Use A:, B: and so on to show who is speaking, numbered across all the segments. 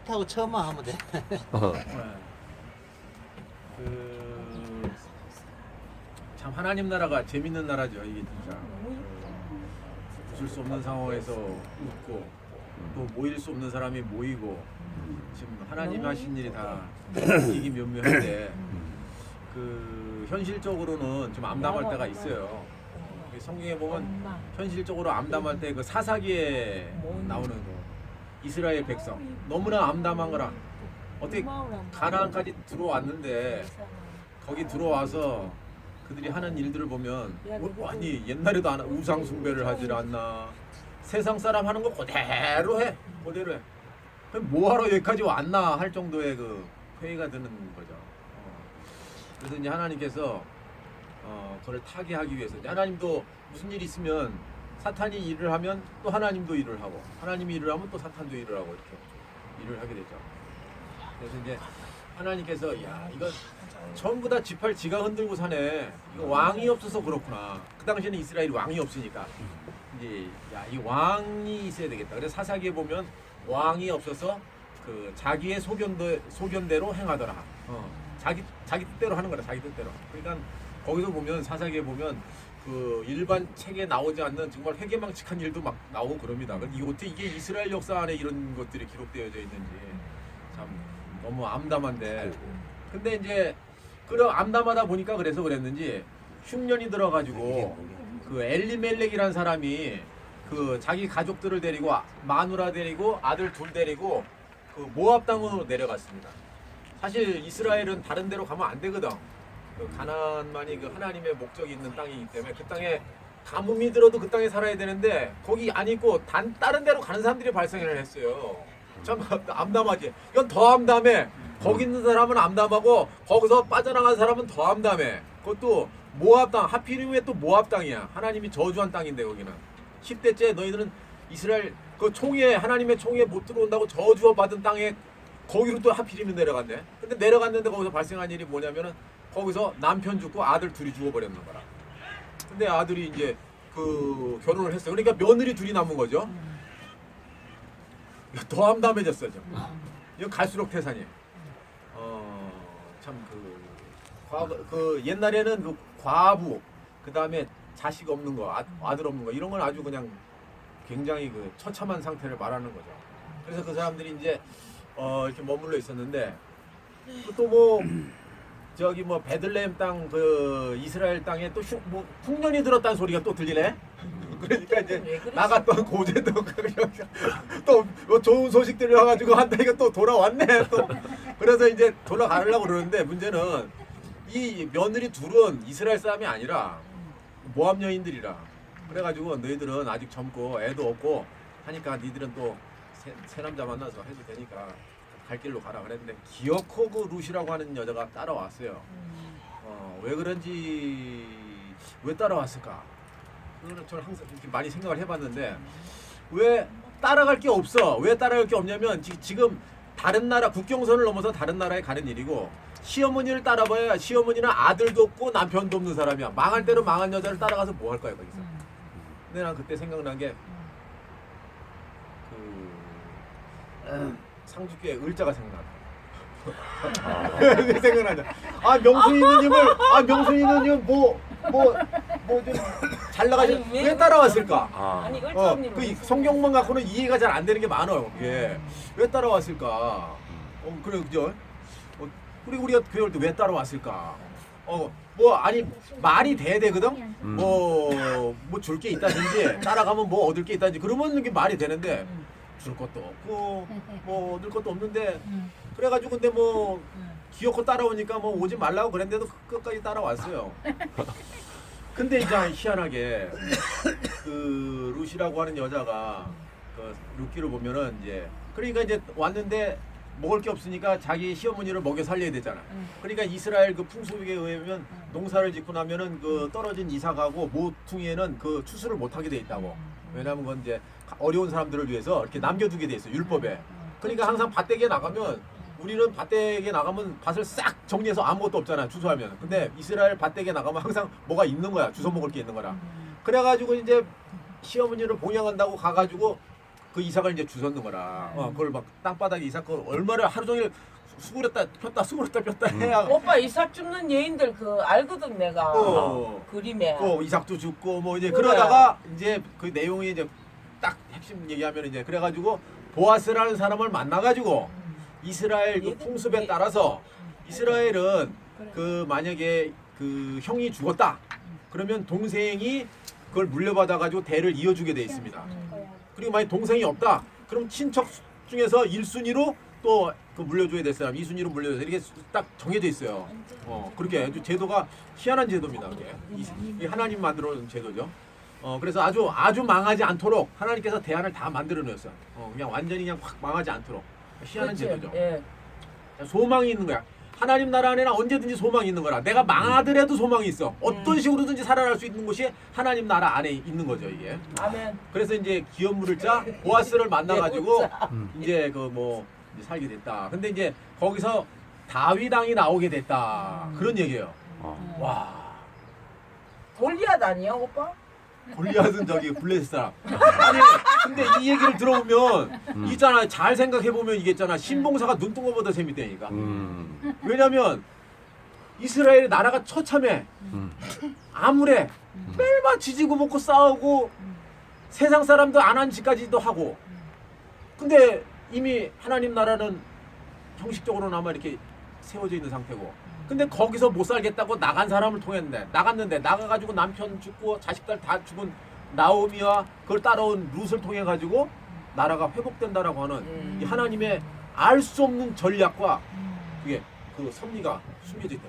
A: 사퇴하고 처음만 하면 돼.
B: 참 하나님 나라가 재밌는 나라죠. 이게 진짜 웃을 수 없는 상황에서 웃고 또 모일 수 없는 사람이 모이고 지금 하나님 하신 일이 다 기기묘묘한데 그 현실적으로는 좀 암담할 때가 있어요. 성경에 보면 현실적으로 암담할 때 그 사사기에 나오는 거 이스라엘 백성 너무나 암담한 거라 어떻게 가나안까지 들어왔는데 거기 들어와서 그들이 하는 일들을 보면 아니 옛날에도 우상 숭배를 하질 않나 세상 사람 하는 거 그대로 해 그럼 뭐하러 여기까지 왔나 할 정도의 그 회의가 드는 거죠. 그래서 이제 하나님께서 그걸 타개하기 위해서 하나님도 무슨 일이 있으면 사탄이 일을 하면 또 하나님도 일을 하고 하나님이 일을 하면 또 사탄도 일을 하고 이렇게 일을 하게 되죠. 그래서 이제 하나님께서 야 이거 전부 다 지팔 지가 흔들고 사네. 이거 왕이 없어서 그렇구나. 그 당시에는 이스라엘이 왕이 없으니까 이제 야 이 왕이 있어야 되겠다. 그래서 사사기에 보면 왕이 없어서 그 자기의 소견대로 행하더라. 자기 뜻대로 하는 거라 자기 뜻대로. 그러니까 거기서 보면 사사기에 보면 그 일반 책에 나오지 않는 정말 회개망측한 일도 막 나오고 그럽니다. 이게 어떻게 이게 이스라엘 역사 안에 이런 것들이 기록되어져 있는지 참 너무 암담한데. 근데 이제 그런 암담하다 보니까 그래서 그랬는지 흉년이 들어가지고 그 엘리멜렉이라는 사람이 그 자기 가족들을 데리고 마누라 데리고 아들 둘 데리고 그 모압 땅으로 내려갔습니다. 사실 이스라엘은 다른 데로 가면 안 되거든. 그 가나안만이 그 하나님의 목적이 있는 땅이기 때문에 그 땅에 가뭄이 들어도 그 땅에 살아야 되는데 거기 안 있고 다른 데로 가는 사람들이 발생을 했어요. 참 암담하지. 이건 더 암담해. 거기 있는 사람은 암담하고 거기서 빠져나간 사람은 더 암담해. 그것도 모압 땅. 하필이면 또 모압 땅이야. 하나님이 저주한 땅인데 거기는 10대째 너희들은 이스라엘 그 총에 하나님의 총에 못 들어온다고 저주 받은 땅에 거기로 또 하필이면 내려갔네. 근데 내려갔는데 거기서 발생한 일이 뭐냐면은 거기서 남편 죽고 아들 둘이 죽어버렸는 거라. 근데 아들이 이제 그 결혼을 했어요. 그러니까 며느리 둘이 남은 거죠. 더 암담해졌어요. 이거 갈수록 태산이. 참 그 옛날에는 그 과부 그 다음에 자식 없는 거 아들 없는 거 이런 건 아주 그냥 굉장히 그 처참한 상태를 말하는 거죠. 그래서 그 사람들이 이제 이렇게 머물러 있었는데 또 뭐 저기 뭐 베들레헴 땅 그 이스라엘 땅에 또 뭐 흉년이 들었다는 소리가 또 들리네. 그러니까 이제 나갔던 고제도 또 좋은 소식들이 와가지고 한다니까 또 돌아왔네. 또 그래서 이제 돌아가려고 그러는데 문제는 이 며느리 둘은 이스라엘 사람이 아니라 모압 여인들이라. 그래가지고 너희들은 아직 젊고 애도 없고 하니까 니들은 또 새 남자 만나서 해도 되니까 갈 길로 가라 그랬는데 기어코그 루시라고 하는 여자가 따라왔어요. 왜 그런지 왜 따라왔을까? 그거는 저는 항상 이렇게 많이 생각을 해봤는데 왜 따라갈 게 없어? 왜 따라갈 게 없냐면 지금 다른 나라 국경선을 넘어서 다른 나라에 가는 일이고 시어머니를 따라봐야 시어머니는 아들도 없고 남편도 없는 사람이야. 망할 대로 망한 여자를 따라가서 뭐 할 거야 거기서. 근데 난 그때 생각난 게 상주교회 을자가 생각나. 왜 생각나냐? 명순이 누님은 뭐좀 잘 나가지 왜 따라왔을까?
C: 아니
B: 그 성경만 갖고는 이해가 잘 안 되는 게 많아요. 그게 왜 따라왔을까? 그래 그죠? 그리고 우리가 교회 올 때 왜 따라왔을까? 아니 말이 돼야 되거든. 뭐 줄 게 있다든지 따라가면 뭐 얻을 게 있다든지 그러면 이게 말이 되는데 줄 것도 없고 뭐 얻을 것도 없는데 그래가지고 근데 뭐 기어코 따라오니까 뭐 오지 말라고 그랬는데도 끝까지 따라왔어요. 근데 이제 희한하게 그 루시라고 하는 여자가 그 루키를 보면은 이제 그러니까 이제 왔는데 먹을 게 없으니까 자기 시어머니를 먹여 살려야 되잖아. 그러니까 이스라엘 그 풍습에 의하면 농사를 짓고 나면은 그 떨어진 이삭하고 모퉁이에는 그 추수를 못 하게 돼 있다고. 왜냐하면 그건 이제 어려운 사람들을 위해서 이렇게 남겨두게 돼 있어 율법에. 그러니까 항상 밭대기에 나가면 우리는 밭대기에 나가면 밭을 싹 정리해서 아무것도 없잖아 추수하면. 근데 이스라엘 밭대기에 나가면 항상 뭐가 있는 거야. 주워 먹을 게 있는 거라. 그래가지고 이제 시어머니를 봉양한다고 가가지고 그 이삭을 이제 주웠는 거라. 그걸 막 땅바닥에 이삭 걸 얼마나 하루 종일 수그렸다 폈다 수그렸다 폈다 해야.
A: 오빠 이삭 줍는 예인들 그 알거든 내가 그림에.
B: 이삭도 죽고 뭐 이제
A: 그래.
B: 그러다가 이제 그 내용이 이제 딱 핵심 얘기하면 이제 그래가지고 보아스라는 사람을 만나가지고 이스라엘 그 풍습에 따라서 이스라엘은 그 만약에 그 형이 죽었다 그러면 동생이 그걸 물려받아가지고 대를 이어주게 돼 있습니다. 그리고 만약 동생이 없다 그럼 친척 중에서 1순위로 또 그 물려줘야 될 사람 2순위로 물려줘야 돼. 이렇게 딱 정해져 있어요. 그렇게 아주 제도가 희한한 제도입니다. 그게 이 하나님 만들어 놓은 제도죠. 그래서 아주 망하지 않도록 하나님께서 대안을 다 만들어 놓았어요. 그냥 완전히 그냥 확 망하지 않도록 희한한
A: 그렇지.
B: 제도죠.
A: 예.
B: 소망이 있는 거야. 하나님 나라 안에는 언제든지 소망이 있는 거라. 내가 망하더라도 소망이 있어. 어떤 식으로든지 살아날 수 있는 곳이 하나님 나라 안에 있는 거죠, 이게.
A: 아멘.
B: 그래서 이제 기업 물을 자 보아스를 만나가지고 이제 그 뭐 살게 됐다. 근데 이제 거기서 다윗 왕이 나오게 됐다. 그런 얘기예요. 와,
A: 골리앗 아니야 오빠?
B: 골리앗은 저기 블레셋 사람. 아니, 근데 이 얘기를 들어보면 있잖아. 잘 생각해 보면 이게 있잖아. 신봉사가 눈뜬 것보다 재밌다니까. 왜냐면 이스라엘 나라가 처참해. 암울해. 매일만 지지고 먹고 싸우고 세상 사람도 안 한 짓까지도 하고. 근데 이미 하나님 나라는 형식적으로나마 이렇게 세워져 있는 상태고. 근데 거기서 못 살겠다고 나간 사람을 나갔는데 나가가지고 남편 죽고 자식들 다 죽은 나오미와 그걸 따라온 룻을 통해 가지고 나라가 회복된다라고 하는 이 하나님의 알 수 없는 전략과 그게 그 섭리가 숨겨져 있다.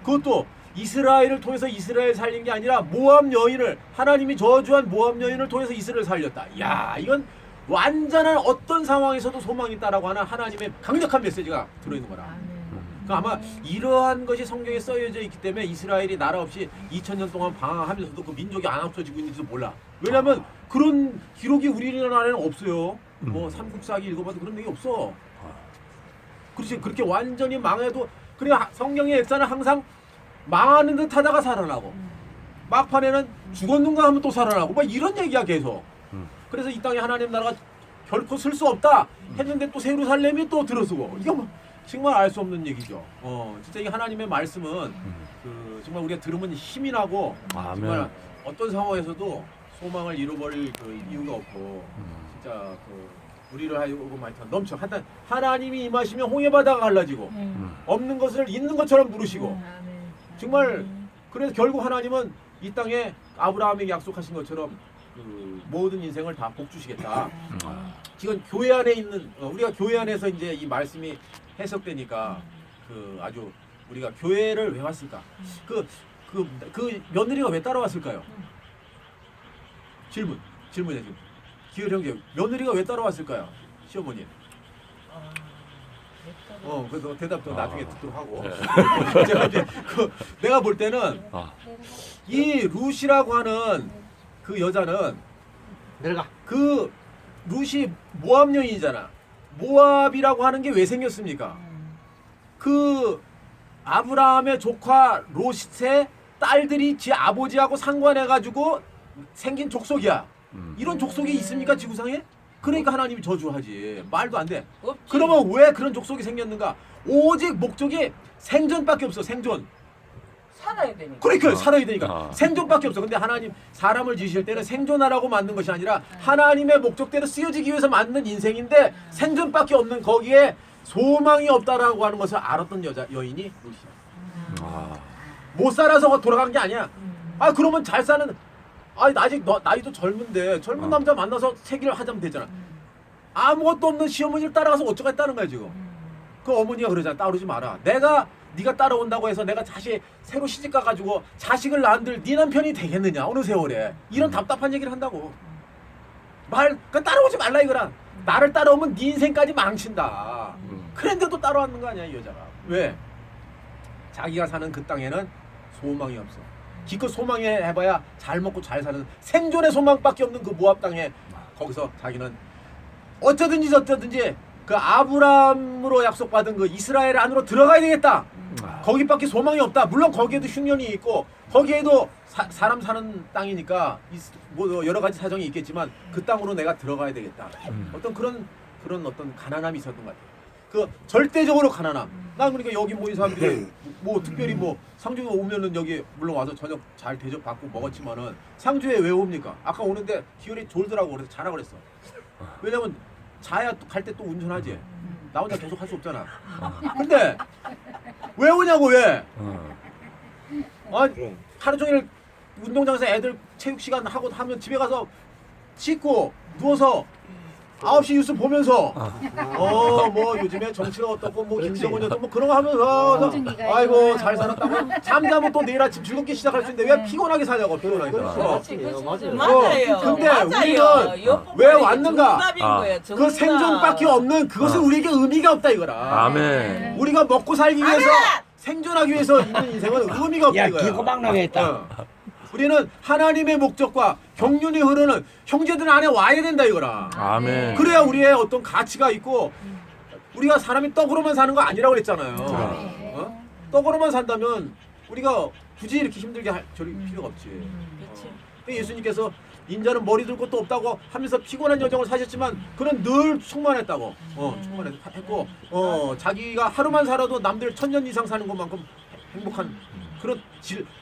B: 그것도 이스라엘을 통해서 이스라엘 살린 게 아니라 모압 여인을 하나님이 저주한 모압 여인을 통해서 이스라엘을 살렸다. 야, 이건 완전한 어떤 상황에서도 소망이 있다라고 하는 하나님의 강력한 메시지가 들어있는 거라. 그러니까 아마 이러한 것이 성경에 써여져 있기 때문에 이스라엘이 나라 없이 2000년 동안 방황하면서도 그 민족이 안 없어지고 있는지도 몰라. 왜냐면 그런 기록이 우리나라에는 없어요. 뭐 삼국사기 읽어봐도 그런 얘기 없어. 그렇지, 그렇게 완전히 망해도 그래. 성경의 역사는 항상 망하는 듯 하다가 살아나고 막판에는 죽었는가 하면 또 살아나고 막 이런 얘기야 계속. 그래서 이 땅에 하나님 나라가 결코 쓸 수 없다 했는데 또 예루살렘이 또 들어서고 이거 뭐 정말 알 수 없는 얘기죠. 진짜 이 하나님의 말씀은 그 정말 우리가 들으면 힘이 나고 정말 어떤 상황에서도 소망을 잃어버릴 그 이유가 없고 진짜 그 우리를 하여금 하여튼 넘쳐 하나님이 임하시면 홍해 바다가 갈라지고 없는 것을 있는 것처럼 부르시고 정말 그래서 결국 하나님은 이 땅에 아브라함에게 약속하신 것처럼 그 모든 인생을 다 복 주시겠다. 지금 교회 안에 있는 우리가 교회 안에서 이제 이 말씀이 해석되니까 그 아주 우리가 교회를 왜 왔을까? 그 며느리가 왜 따라왔을까요? 질문이야 지금. 기열 형제 며느리가 왜 따라왔을까요? 시어머니. 그래서 대답도 나중에 듣도록 하고. 제가 이제 내가 볼 때는 이 룻이라고 하는 그 여자는 그 룻이 모압 여인이잖아. 모압이라고 하는 게 왜 생겼습니까? 그 아브라함의 조카 롯의 딸들이 지 아버지하고 상관해가지고 생긴 족속이야. 이런 족속이 있습니까 지구상에? 그러니까 하나님이 저주하지. 말도 안 돼.
A: 없지.
B: 그러면 왜 그런 족속이 생겼는가? 오직 목적이 생존밖에 없어. 생존.
A: 살아야 되니까.
B: 그러니까 살아야 되니까 생존밖에 없어. 근데 하나님 사람을 지으실 때는 생존하라고 만든 것이 아니라 하나님의 목적대로 쓰여지기 위해서 만든 인생인데 생존밖에 없는 거기에 소망이 없다라고 하는 것을 알았던 여인이 룻이야. 못 살아서 돌아간 게 아니야. 그러면 잘 사는 아직 나이도 젊은데 젊은 남자 만나서 세기를 하자면 되잖아. 아무것도 없는 시어머니를 따라가서 어쩌겠다는 거야 지금. 그 어머니가 그러잖아. 따르지 마라. 네가 따라온다고 해서 내가 다시 새로 시집 가가지고 자식을 낳은들 네 남편이 되겠느냐 어느 세월에. 이런 답답한 얘기를 한다고. 그러니까 따라오지 말라 이거라. 나를 따라오면 네 인생까지 망친다. 그런데도 따라왔는 거 아니야 이 여자가. 왜? 자기가 사는 그 땅에는 소망이 없어. 기껏 소망이 해봐야 잘 먹고 잘 사는 생존의 소망밖에 없는 그 모압 땅에 거기서 자기는 어쩌든지 그 아브라함으로 약속받은 그 이스라엘 안으로 들어가야 되겠다. 거기밖에 소망이 없다. 물론 거기에도 흉년이 있고 거기에도 사람 사는 땅이니까 뭐 여러 가지 사정이 있겠지만 그 땅으로 내가 들어가야 되겠다. 어떤 그런 어떤 가난함이 있었던 것 같아요. 그 절대적으로 가난함. 난 그러니까 여기 모인 사람들이 뭐 특별히 뭐 상주에 오면은 여기 물론 와서 저녁 잘 대접받고 먹었지만은 상주에 왜 옵니까? 아까 오는데 기운이 졸더라고 그래서 자라 그랬어. 왜냐면 자야 갈 때 또 운전하지. 나 혼자 계속 할 수 없잖아. 근데 왜 오냐고 왜? 아 하루 종일 운동장에서 애들 체육 시간 하고 하면 집에 가서 씻고 누워서 9시 뉴스 보면서 뭐 요즘에 정치가 어떻고 뭐 김정은이 어떻고 뭐 그런 거 하면서 아이고 잘 살았다고 잠자면 또 내일 아침 즐겁게 시작할 수 있는데 왜 피곤하게 사냐고 피곤하게
A: 맞아요.
B: 근데
A: 맞아요.
B: 우리는 왜 왔는가?
A: 정답인 거예요.
B: 그
A: 정답.
B: 생존밖에 없는 그것은 우리에게 의미가 없다 이거라.
C: 아멘.
B: 우리가 먹고 살기 위해서 생존하기 위해서 있는 인생은 의미가 없다
D: 야,
B: 이거야.
D: 기고박락에 있다.
B: 우리는 하나님의 목적과 경륜이 흐르는 형제들 안에 와야 된다 이거라.
C: 아멘.
B: 그래야 우리의 어떤 가치가 있고 우리가 사람이 떡으로만 사는 거 아니라고 그랬잖아요. 어? 떡으로만 산다면 우리가 굳이 이렇게 힘들게 저럴 필요가 없지.
A: 그렇지.
B: 예수님께서 인자는 머리 들 것도 없다고 하면서 피곤한 여정을 사셨지만 그는 늘 충만했다고. 충만했고 자기가 하루만 살아도 남들 1000년 이상 사는 것만큼 행복한 그런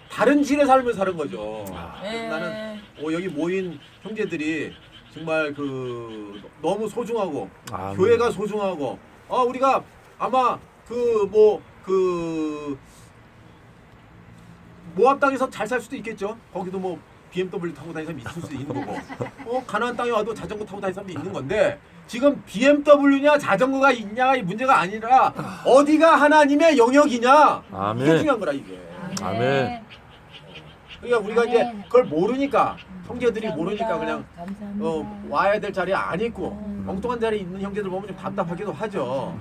B: 다른 질의 삶을 사는 거죠. 나는 여기 모인 형제들이 정말 그 너무 소중하고
C: 아멘.
B: 교회가 소중하고 우리가 아마 모압 땅에서 잘 살 수도 있겠죠. 거기도 뭐 BMW 타고 다니는 사람이 있을 수도 있는 거고 가나안 땅에 와도 자전거 타고 다니는 사람도 있는 건데 지금 BMW냐 자전거가 있냐가 문제가 아니라 어디가 하나님의 영역이냐
C: 아멘.
B: 이게 중요한 거라 이게.
C: 아멘.
B: 그러니까 우리가 이제 그걸 모르니까 형제들이 모르니까 그냥 와야 될 자리에 안 있고 엉뚱한 자리에 있는 형제들 보면 좀 답답하기도 하죠.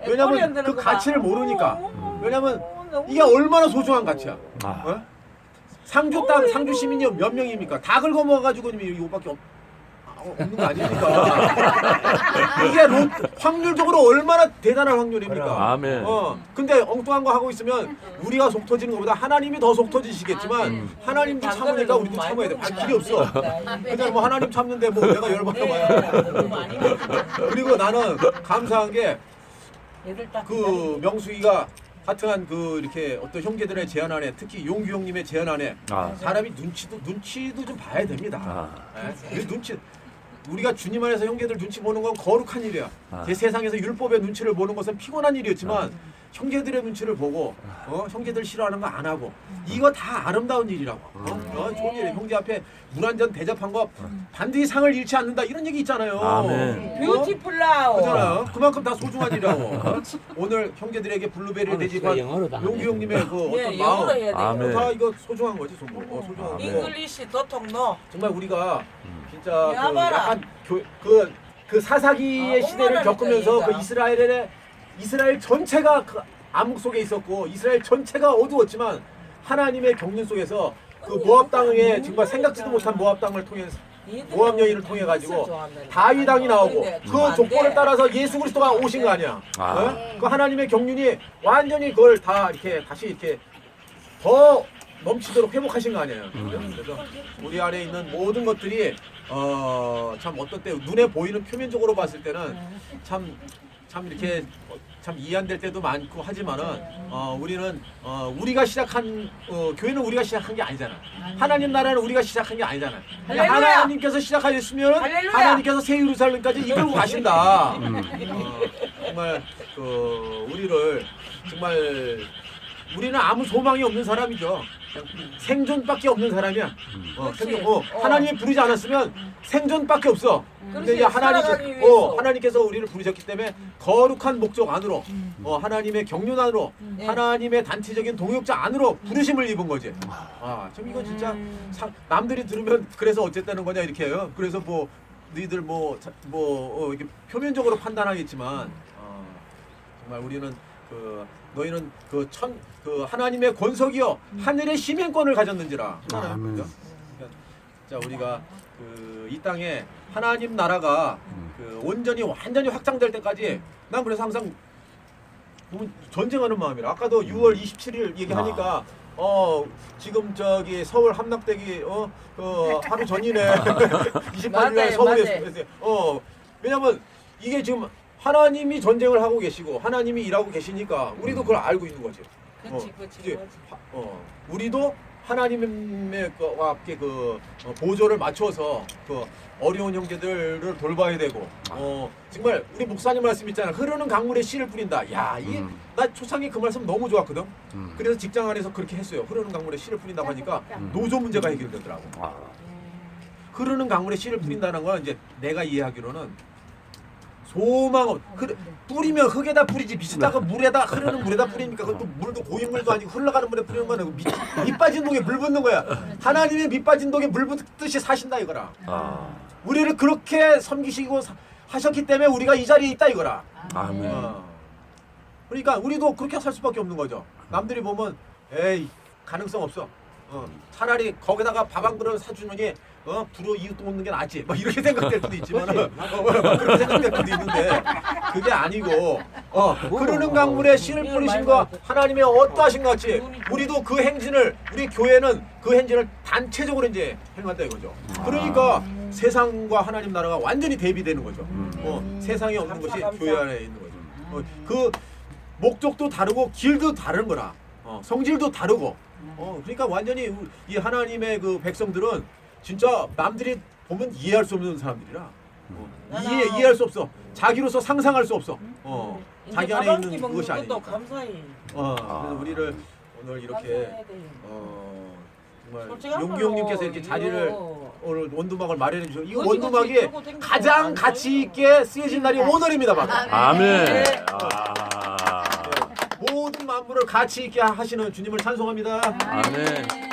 B: 왜냐면 그 가치를 모르니까. 왜냐면 이게 얼마나 소중한 가치야. 상주 땅, 상주 시민이 몇 명입니까? 다 긁어먹어가지고 이거밖에 없는 거 아닙니까? 이게 확률적으로 얼마나 대단한 확률입니까?
C: 아멘.
B: 근데 엉뚱한 거 하고 있으면 우리가 속 터지는 것보다 하나님이 더 속 터지시겠지만 하나님도 참으니까 우리도 참아야 돼. 길이 없어. 그냥 뭐 하나님 참는데 뭐 내가 열받아봐야. 그리고 나는 감사한 게 그 명수이가 하여튼 이렇게 어떤 형제들의 제안 안에 특히 용규 형님의 제안 안에 사람이 눈치도 좀 봐야 됩니다. 눈치 우리가 주님 안에서 형제들 눈치 보는 건 거룩한 일이야. 제 세상에서 율법의 눈치를 보는 것은 피곤한 일이었지만 형제들의 눈치를 보고 형제들 싫어하는 거 안 하고 이거 다 아름다운 일이라고. 좋은 일이에요. 형제 앞에 물 한 잔 대접한 거 반드시 상을 잃지 않는다 이런 얘기 있잖아요.
C: 아멘.
A: 뷰티풀 라우.
B: 그렇잖아요. 그만큼 다 소중한 일이라고. 오늘 형제들에게 블루베리를 대접한
D: 영어로도
B: 용규 형님의 그 어떤
A: 영어로
B: 마음
A: 해야
C: 아멘.
A: 돼요.
B: 다 이거 소중한 거지 소중한 거.
A: 잉글리시 도통노.
B: 정말 우리가 진짜 그
A: 야봐라.
B: 약간 그 사사기의 시대를 겪으면서 그 이스라엘 전체가 그 암흑 속에 있었고 이스라엘 전체가 어두웠지만 하나님의 경륜 속에서 그 모압 땅에 정말 생각지도 못한 모압 땅을 통해서 모압 여인을 통해 가지고 다윗 왕이 나오고 그 조건을 따라서 예수 그리스도가 오신 거 아니야. 그 하나님의 경륜이 완전히 그걸 다 이렇게 다시 이렇게 더 넘치도록 회복하신 거 아니에요. 그래서 우리 안에 있는 모든 것들이 참 어떤 때 눈에 보이는 표면적으로 봤을 때는 참 이렇게 참 이해 안 될 때도 많고 하지만은 우리는 우리가 시작한 교회는 우리가 시작한 게 아니잖아. 하나님 나라는 우리가 시작한 게 아니잖아.
A: 할렐루야!
B: 하나님께서 시작하셨으면
A: 할렐루야!
B: 하나님께서 새 예루살렘까지 이끌고 가신다. 정말 우리를 정말 우리는 아무 소망이 없는 사람이죠. 그냥 생존밖에 없는 사람이야. 하나님이 부르지 않았으면 생존밖에 없어. 근데 이제 하나님께서 우리를 부르셨기 때문에 거룩한 목적 안으로, 하나님의 경륜 안으로, 하나님의 단체적인 동역자 안으로 부르심을 입은 거지. 참 이거 진짜 남들이 들으면 그래서 어쨌다는 거냐 이렇게 해요. 그래서 뭐 너희들 이렇게 표면적으로 판단하겠지만 정말 우리는 너희는 하나님의 권석이요 하늘의 시민권을 가졌는지라.
C: 아멘.
B: 자 우리가 이 땅에 하나님 나라가 온전히 완전히 확장될 때까지 난 그래서 항상 보면 전쟁하는 마음이라. 아까도 6월 27일 얘기하니까 지금 저기 서울 함락되기 그 하루 전이네. 28일 날 서울에서 왜냐면 이게 지금 하나님이 전쟁을 하고 계시고 하나님이 일하고 계시니까 우리도 그걸 알고 있는 거지.
A: 그렇지.
B: 우리도 하나님의 와 함께 그 보조를 맞춰서 그 어려운 형제들을 돌봐야 되고 정말 우리 목사님 말씀 있잖아. 흐르는 강물에 씨를 뿌린다. 야, 나 초창기 그 말씀 너무 좋았거든. 그래서 직장 안에서 그렇게 했어요. 흐르는 강물에 씨를 뿌린다고 하니까 노조 문제가 해결되더라고. 흐르는 강물에 씨를 뿌린다는 건 이제 내가 이해하기로는 소망 뿌리면 흙에다 뿌리지 미쳤다가 물에다 흐르는 물에다 뿌리니까 그것도 물도 고인물도 아니고 흘러가는 물에 뿌리는 거는 밑 빠진 독에 물 붓는 거야. 하나님의 밑 빠진 독에 물 붓듯이 사신다 이거라. 우리를 그렇게 섬기시고 하셨기 때문에 우리가 이 자리에 있다 이거라.
C: 아멘.
B: 그러니까 우리도 그렇게 살 수밖에 없는 거죠. 남들이 보면 에이 가능성 없어. 차라리 거기다가 밥 한 그릇 사주느니 부러 이웃 돕는 게 낫지. 막 이렇게 생각될 수도 있지만은 그렇게 생각될 수도 있는데 그게 아니고 흐르는 강물에 씨를 뿌리신 거 하나님의 어떠하신 것 같이 우리도 그 행진을 우리 교회는 그 행진을 단체적으로 이제 행한다 이거죠. 그러니까 세상과 하나님 나라가 완전히 대비되는 거죠. 세상에 없는 것이 교회 안에 있는 거죠. 그 목적도 다르고 길도 다른 거라. 성질도 다르고. 그러니까 완전히 이 하나님의 그 백성들은 진짜 남들이 보면 이해할 수 없는 사람들이라. 이해할 수 없어. 자기로서 상상할 수 없어. 자기 안에 있는 그것이 아니니까.
A: 감사히.
B: 그래서 우리를 오늘 이렇게 정말 용기 형님께서 이렇게 자리를 오늘 원두막을 마련해 주셔서 이 원두막이 가장 가치 있게 쓰여진 날이 오늘입니다, 바로.
C: 아멘.
B: 모든 만물을 가치 있게 하시는 주님을 찬송합니다.
C: 아멘.